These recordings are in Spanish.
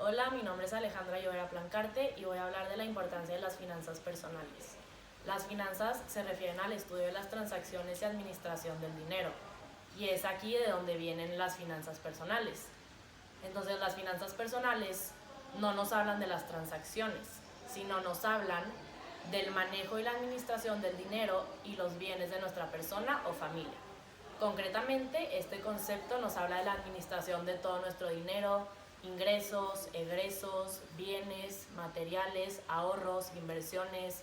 Hola, mi nombre es Alejandra Llovera Plancarte y voy a hablar de la importancia de las finanzas personales. Las finanzas se refieren al estudio de las transacciones y administración del dinero, y es aquí de donde vienen las finanzas personales. Entonces, las finanzas personales no nos hablan de las transacciones, sino nos hablan del manejo y la administración del dinero y los bienes de nuestra persona o familia. Concretamente, este concepto nos habla de la administración de todo nuestro dinero, ingresos, egresos, bienes, materiales, ahorros, inversiones,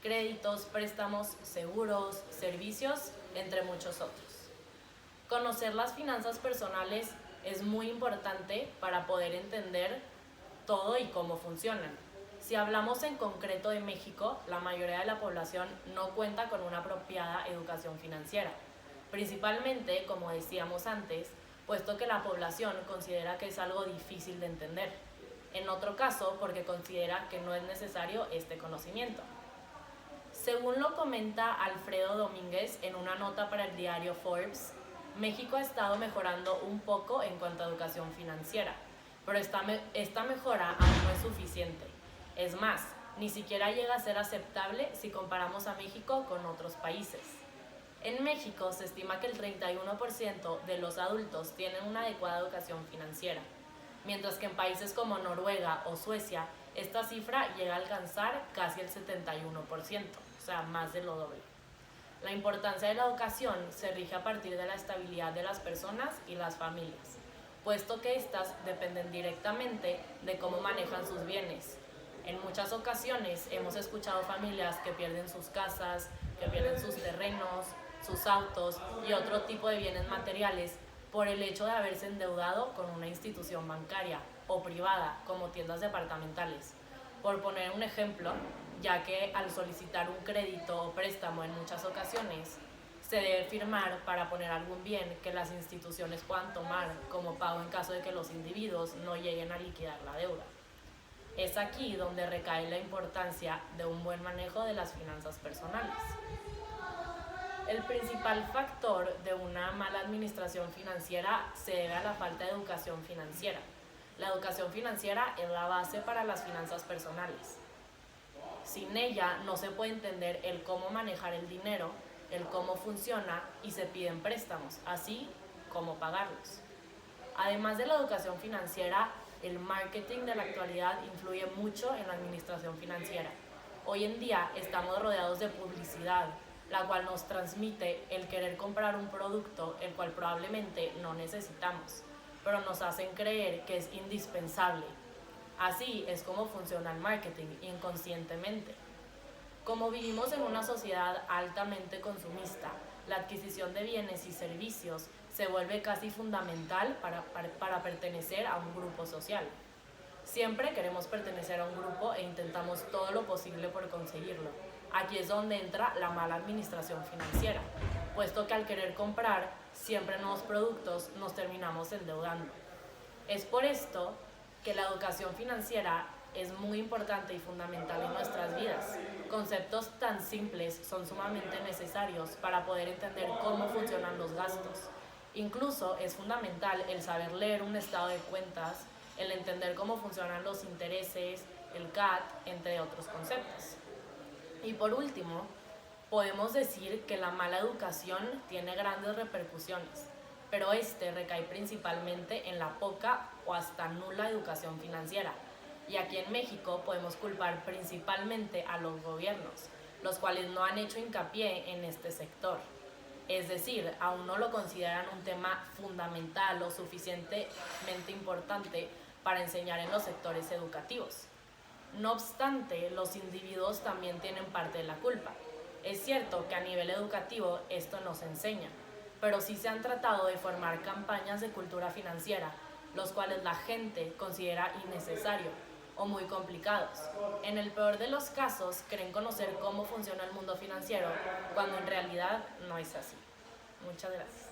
créditos, préstamos, seguros, servicios, entre muchos otros. Conocer las finanzas personales es muy importante para poder entender todo y cómo funcionan. Si hablamos en concreto de México, la mayoría de la población no cuenta con una apropiada educación financiera, principalmente, como decíamos antes, puesto que la población considera que es algo difícil de entender. En otro caso, porque considera que no es necesario este conocimiento. Según lo comenta Alfredo Domínguez en una nota para el diario Forbes, México ha estado mejorando un poco en cuanto a educación financiera, pero esta mejora aún no es suficiente. Es más, ni siquiera llega a ser aceptable si comparamos a México con otros países. En México se estima que el 31% de los adultos tienen una adecuada educación financiera, mientras que en países como Noruega o Suecia esta cifra llega a alcanzar casi el 71%, o sea, más de lo doble. La importancia de la educación se rige a partir de la estabilidad de las personas y las familias, puesto que éstas dependen directamente de cómo manejan sus bienes. En muchas ocasiones hemos escuchado familias que pierden sus casas, que pierden sus terrenos, sus autos y otro tipo de bienes materiales por el hecho de haberse endeudado con una institución bancaria o privada como tiendas departamentales. Por poner un ejemplo, ya que al solicitar un crédito o préstamo en muchas ocasiones se debe firmar para poner algún bien que las instituciones puedan tomar como pago en caso de que los individuos no lleguen a liquidar la deuda. Es aquí donde recae la importancia de un buen manejo de las finanzas personales. El principal factor de una mala administración financiera se debe a la falta de educación financiera. La educación financiera es la base para las finanzas personales. Sin ella no se puede entender el cómo manejar el dinero, el cómo funciona y se piden préstamos, así como pagarlos. Además de la educación financiera, el marketing de la actualidad influye mucho en la administración financiera. Hoy en día estamos rodeados de publicidad, la cual nos transmite el querer comprar un producto el cual probablemente no necesitamos, pero nos hacen creer que es indispensable. Así es como funciona el marketing inconscientemente. Como vivimos en una sociedad altamente consumista, la adquisición de bienes y servicios se vuelve casi fundamental para pertenecer a un grupo social. Siempre queremos pertenecer a un grupo e intentamos todo lo posible por conseguirlo. Aquí es donde entra la mala administración financiera, puesto que al querer comprar siempre nuevos productos nos terminamos endeudando. Es por esto que la educación financiera es muy importante y fundamental en nuestras vidas. Conceptos tan simples son sumamente necesarios para poder entender cómo funcionan los gastos. Incluso es fundamental el saber leer un estado de cuentas, el entender cómo funcionan los intereses, el CAT, entre otros conceptos. Y por último, podemos decir que la mala educación tiene grandes repercusiones, pero recae principalmente en la poca o hasta nula educación financiera. Y aquí en México podemos culpar principalmente a los gobiernos, los cuales no han hecho hincapié en este sector. Es decir, aún no lo consideran un tema fundamental o suficientemente importante para enseñar en los sectores educativos. No obstante, los individuos también tienen parte de la culpa. Es cierto que a nivel educativo esto no se enseña, pero sí se han tratado de formar campañas de cultura financiera, los cuales la gente considera innecesario o muy complicados. En el peor de los casos, creen conocer cómo funciona el mundo financiero, cuando en realidad no es así. Muchas gracias.